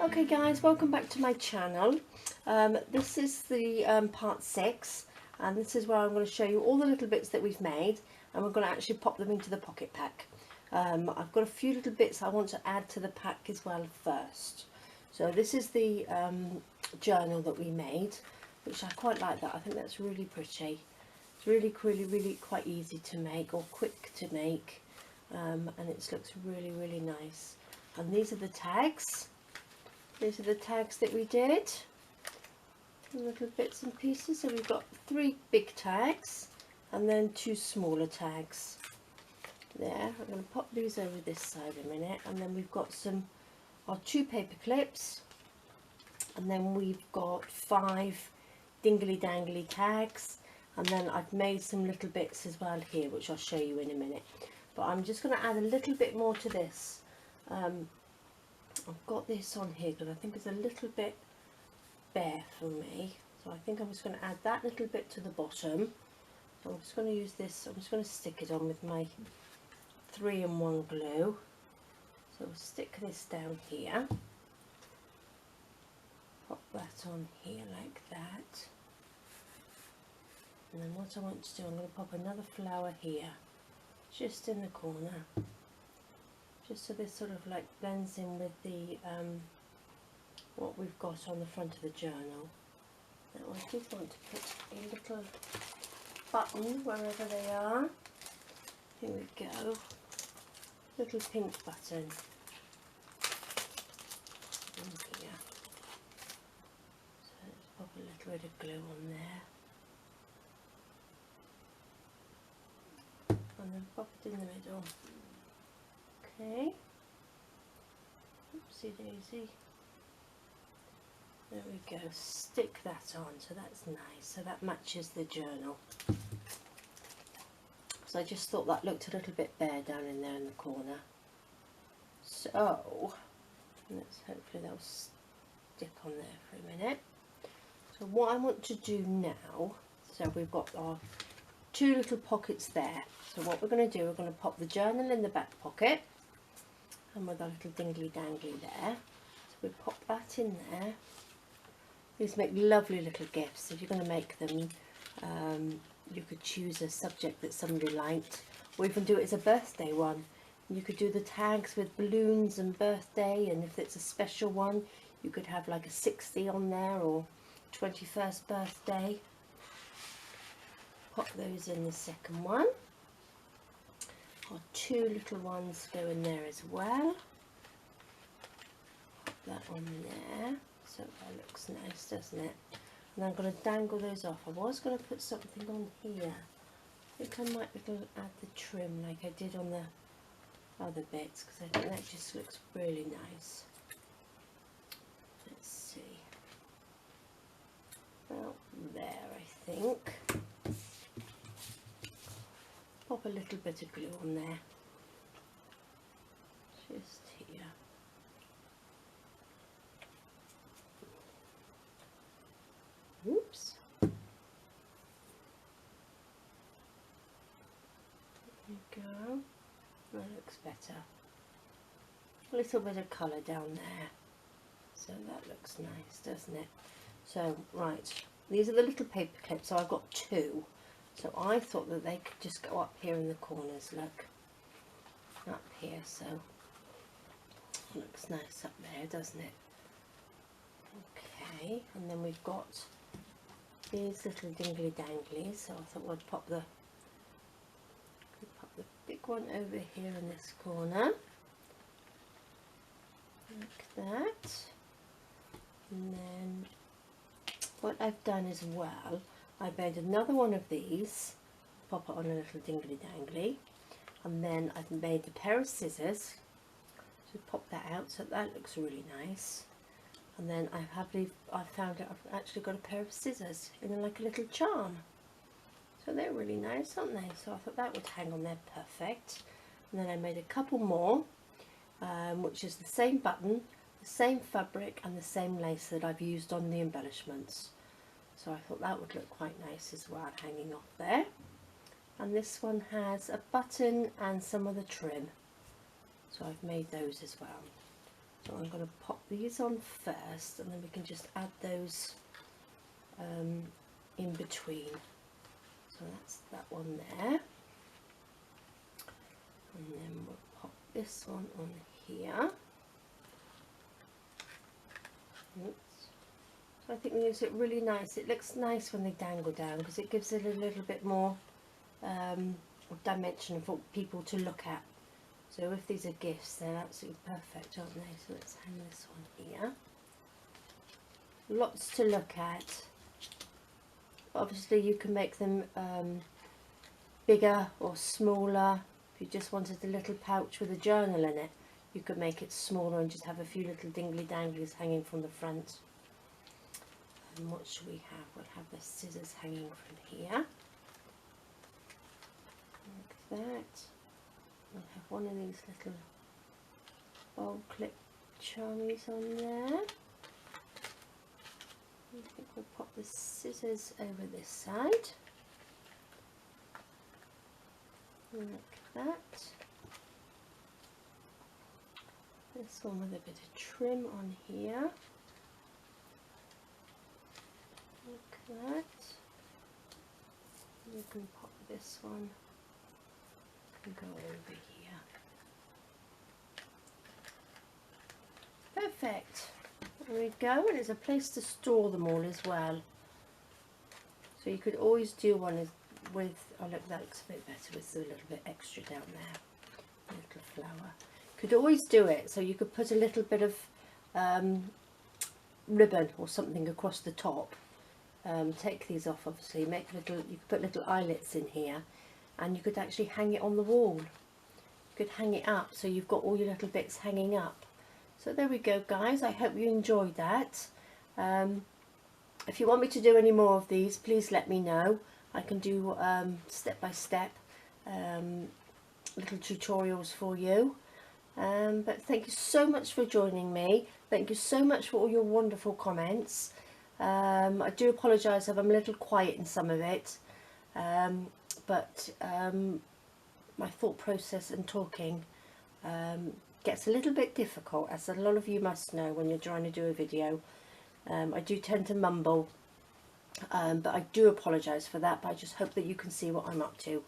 Okay guys, welcome back to my channel. This is the part 6, and this is where I'm going to show you all the little bits that we've made, and we're going to actually pop them into the pocket pack. I've got a few little bits I want to add to the pack as well first. So this is the journal that we made, which I quite like that. I think that's really pretty. It's really quite easy to make, or quick to make, and it looks really nice. And these are the tags. These are the tags that we did, little bits and pieces. So we've got 3 big tags and then 2 smaller tags. There, I'm going to pop these over this side a minute, and then we've got our 2 paper clips, and then we've got 5 dingly dangly tags, and then I've made some little bits as well here, which I'll show you in a minute. But I'm just going to add a little bit more to this. I've got this on here because I think it's a little bit bare for me, so I think I'm just going to add that little bit to the bottom. So I'm just going to use this, I'm just going to stick it on with my 3-in-1 glue. So we'll stick this down here, pop that on here like that, and then what I want to do, I'm going to pop another flower here just in the corner, just so this sort of like blends in with the what we've got on the front of the journal. Now I just want to put a little button wherever they are. Here we go. Little pink button in here. So let's pop a little bit of glue on there, and then pop it in the middle. Okay, oopsie daisy, there we go, stick that on, so that's nice, so that matches the journal. So I just thought that looked a little bit bare down in there in the corner, so let's hopefully that'll stick on there for a minute. So what I want to do now, so we've got our 2 little pockets there, so what we're going to do, we're going to pop the journal in the back pocket, and with our little dingly dangly there, so we pop that in there. These make lovely little gifts. If you're going to make them, you could choose a subject that somebody liked, or even do it as a birthday one. You could do the tags with balloons and birthday, and if it's a special one, you could have like a 60 on there, or 21st birthday. Pop those in the second one. Our 2 little ones go in there as well. Pop that on there, so that looks nice, doesn't it? And I'm going to dangle those off. I was going to put something on here. I think I might add the trim like I did on the other bits, because I think that just looks really nice. Let's see. Well, there, I think. Pop a little bit of glue on there, just here. Oops. There you go. That looks better. A little bit of colour down there. So that looks nice, doesn't it? So, right, these are the little paper clips. So I've got 2. So I thought that they could just go up here in the corners, look, up here, so it looks nice up there, doesn't it? Okay, and then we've got these little dingly danglies, so I thought we'd pop the big one over here in this corner, like that. And then what I've done as well, I made another one of these, pop it on a little dingly dangly, and then I've made a pair of scissors, so pop that out, so that looks really nice. And then I found out I've actually got a pair of scissors in like a little charm, so they're really nice, aren't they? So I thought that would hang on there perfect. And then I made a couple more, which is the same button, the same fabric and the same lace that I've used on the embellishments. So I thought that would look quite nice as well, hanging off there. And this one has a button and some of the trim. So I've made those as well. So I'm going to pop these on first, and then we can just add those in between. So that's that one there, and then we'll pop this one on here. Oops. So I think we use it really nice. It looks nice when they dangle down because it gives it a little bit more dimension for people to look at. So if these are gifts, they're absolutely perfect, aren't they? So let's hang this one here. Lots to look at. Obviously you can make them bigger or smaller. If you just wanted a little pouch with a journal in it, you could make it smaller and just have a few little dingly danglies hanging from the front. And what should we have? We'll have the scissors hanging from here, like that. We'll have one of these little bowl clip charmies on there. I think we'll pop the scissors over this side, like that. This one with a bit of trim on here, like that. You can pop this one and go over here. Perfect. There we go, and there's a place to store them all as well. So you could always do one with, oh look, that looks a bit better with a little bit extra down there, a little flower. Could always do it, so you could put a little bit of ribbon or something across the top. Take these off, obviously, make little, you could put little eyelets in here, and you could actually hang it on the wall. You could hang it up so you've got all your little bits hanging up. So there we go, guys. I hope you enjoyed that. If you want me to do any more of these, please let me know. I can do step by step little tutorials for you. But thank you so much for joining me. Thank you so much for all your wonderful comments. I do apologise if I'm a little quiet in some of it, but my thought process and talking gets a little bit difficult, as a lot of you must know when you're trying to do a video. I do tend to mumble, but I do apologise for that, but I just hope that you can see what I'm up to,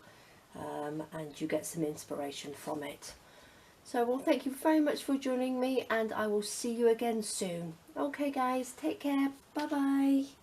and you get some inspiration from it. So, well, thank you very much for joining me, and I will see you again soon. Okay guys, take care, bye bye.